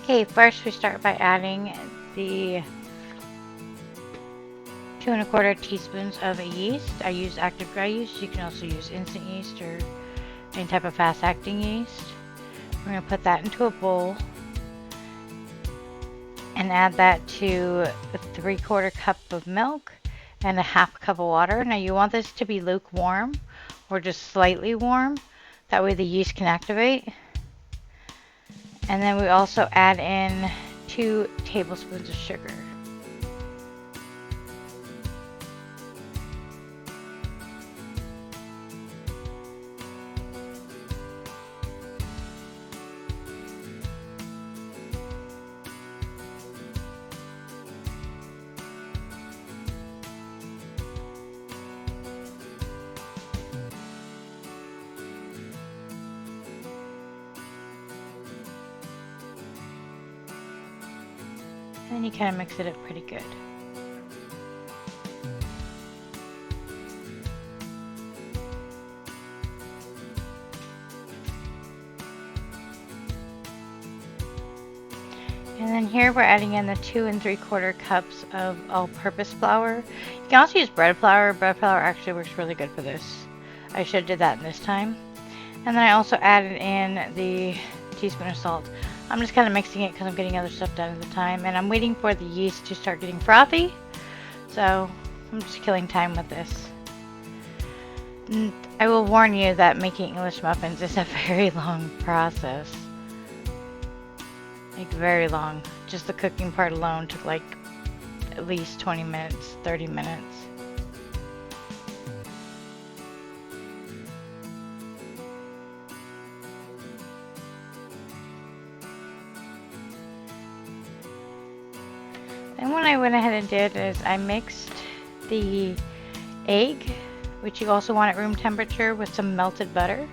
Okay, first we start by adding the 2 1/4 teaspoons of yeast. I use active dry yeast. You can also use instant yeast or any type of fast acting yeast. We're going to put that into a bowl and add that to a 3/4 cup of milk and a 1/2 cup of water. Now you want this to be lukewarm or just slightly warm. That way the yeast can activate. And then we also add in 2 tablespoons of sugar. And then you kind of mix it up pretty good. And then here we're adding in the 2 3/4 cups of all-purpose flour. You can also use bread flour. Bread flour actually works really good for this. I should have did that this time. And then I also added in the teaspoon of salt. I'm just kind of mixing it because I'm getting other stuff done at the time. And I'm waiting for the yeast to start getting frothy. So I'm just killing time with this. And I will warn you that making English muffins is a very long process. Like very long. Just the cooking part alone took like at least 20 minutes, 30 minutes. And what I went ahead and did is I mixed the egg, which you also want at room temperature, with some melted butter.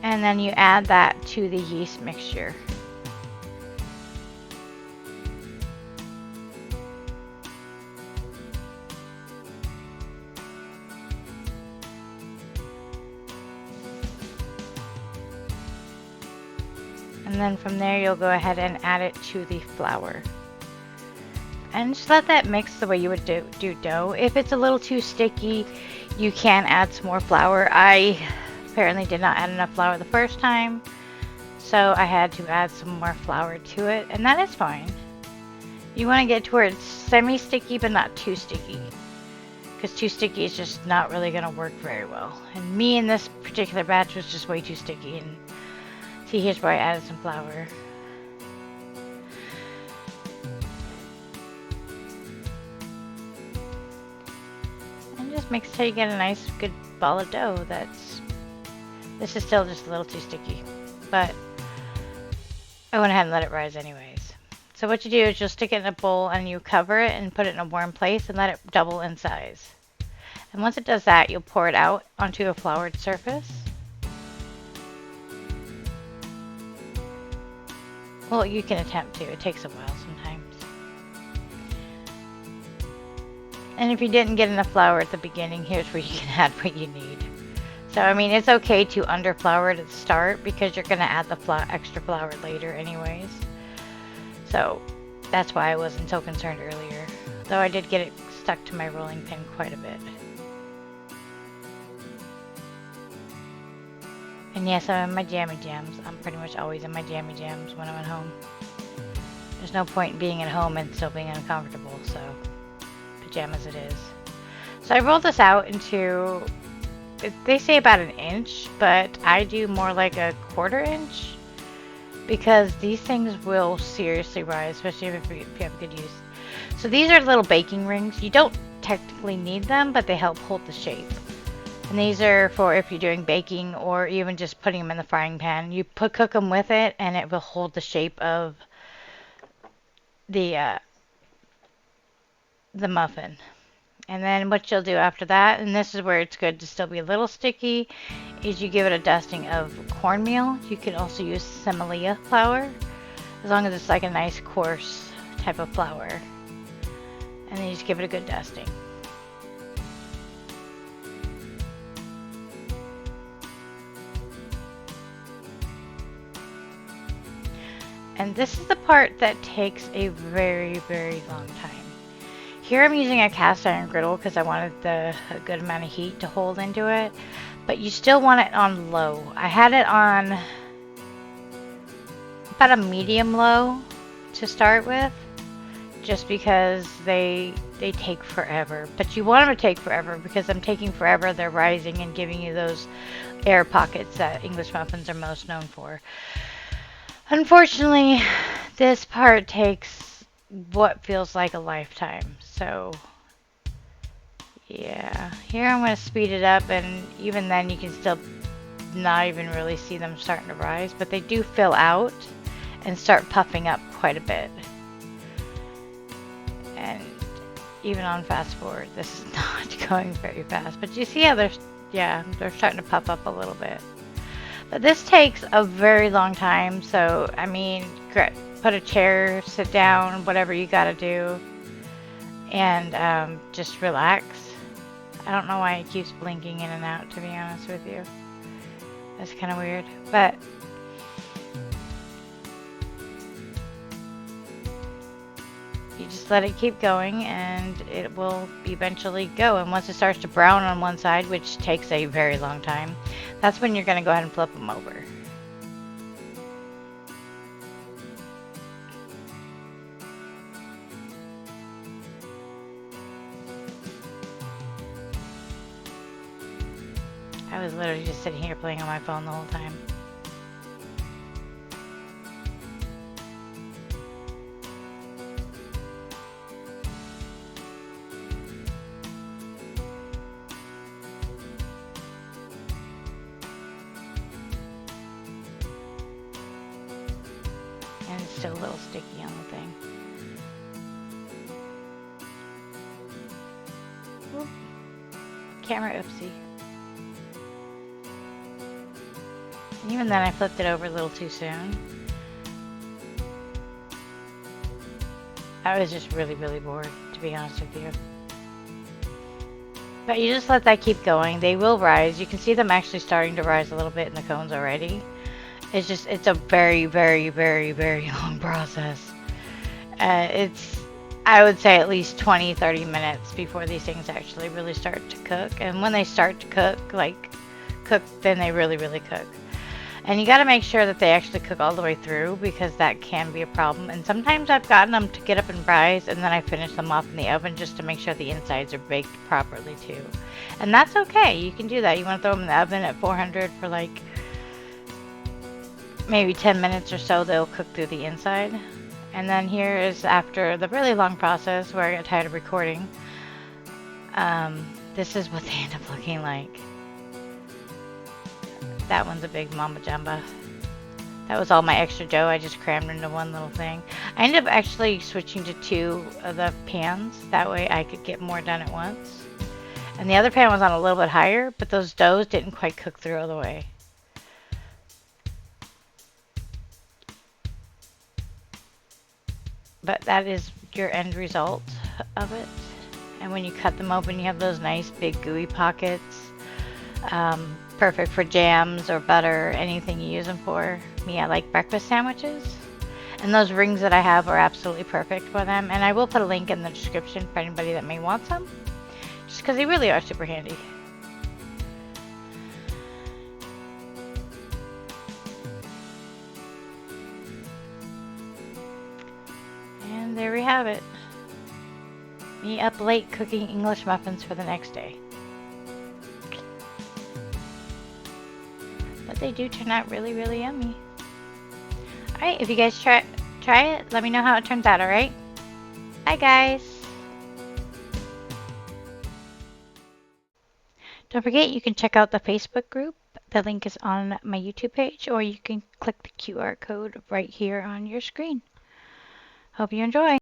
And then you add that to the yeast mixture. And then from there you'll go ahead and add it to the flour. And just let that mix the way you would do dough. If it's a little too sticky, you can add some more flour. I apparently did not add enough flour the first time, so I had to add some more flour to it, and that is fine. You want to get to where it's semi-sticky but not too sticky, because too sticky is just not really going to work very well. And me in this particular batch was just way too sticky, and see, here's where I added some flour. Just mix till you get a nice good ball of dough. This is still just a little too sticky, but I went ahead and let it rise anyways. So what you do is you'll stick it in a bowl and you cover it and put it in a warm place and let it double in size. And once it does that, you'll pour it out onto a floured surface. Well, you can attempt to. It takes a while sometimes. And if you didn't get enough flour at the beginning, here's where you can add what you need. So, I mean, it's okay to under-flour it at the start because you're going to add the extra flour later anyways. So, that's why I wasn't so concerned earlier. Though I did get it stuck to my rolling pin quite a bit. And yes, I'm in my jammy jams. I'm pretty much always in my jammy jams when I'm at home. There's no point in being at home and still being uncomfortable, so pajamas it is. So I rolled this out into, they say about 1 inch, but I do more like a 1/4 inch because these things will seriously rise, especially if you have good yeast. So these are little baking rings. You don't technically need them, but they help hold the shape. And these are for if you're doing baking or even just putting them in the frying pan. You cook them with it and it will hold the shape of the muffin. And then what you'll do after that, and this is where it's good to still be a little sticky, is you give it a dusting of cornmeal. You can also use Semolina flour, as long as it's like a nice coarse type of flour. And then you just give it a good dusting. And this is the part that takes a very, very long time. Here I'm using a cast iron griddle because I wanted a good amount of heat to hold into it. But you still want it on low. I had it on about a medium low to start with, just because they take forever. But you want them to take forever because I'm taking forever. They're rising and giving you those air pockets that English muffins are most known for. Unfortunately, this part takes what feels like a lifetime. So yeah, here I'm going to speed it up, and even then you can still not even really see them starting to rise, but they do fill out and start puffing up quite a bit. And even on fast forward, this is not going very fast, but you see how they're starting to puff up a little bit. But this takes a very long time, so I mean, put a chair, sit down, whatever you gotta do, and just relax. I don't know why it keeps blinking in and out, to be honest with you. That's kind of weird, but you just let it keep going and it will eventually go. And once it starts to brown on one side, which takes a very long time, that's when you're going to go ahead and flip them over. I was literally just sitting here playing on my phone the whole time. And it's still a little sticky on the thing. Oop. Camera oopsie. And even then I flipped it over a little too soon. I was just really, really bored, to be honest with you. But you just let that keep going. They will rise. You can see them actually starting to rise a little bit in the cones already. It's a very, very, very, very long process. I would say at least 20-30 minutes before these things actually really start to cook. And when they start to cook, then they really, really cook. And you got to make sure that they actually cook all the way through, because that can be a problem. And sometimes I've gotten them to get up and rise, and then I finish them off in the oven just to make sure the insides are baked properly too. And that's okay. You can do that. You want to throw them in the oven at 400 for like maybe 10 minutes or so. They'll cook through the inside. And then here is after the really long process where I got tired of recording. This is what they end up looking like. That one's a big mama jumba. That was all my extra dough. I just crammed into one little thing. I ended up actually switching to 2 of the pans. That way I could get more done at once. And the other pan was on a little bit higher, but those doughs didn't quite cook through all the way. But that is your end result of it. And when you cut them open, you have those nice big gooey pockets. Perfect for jams or butter, anything you use them for. Me, I like breakfast sandwiches. And those rings that I have are absolutely perfect for them. And I will put a link in the description for anybody that may want some. Just because they really are super handy. And there we have it. Me up late cooking English muffins for the next day. But they do turn out really, really yummy. Alright, if you guys try it, let me know how it turns out, alright? Bye guys! Don't forget, you can check out the Facebook group. The link is on my YouTube page, or you can click the QR code right here on your screen. Hope you enjoy!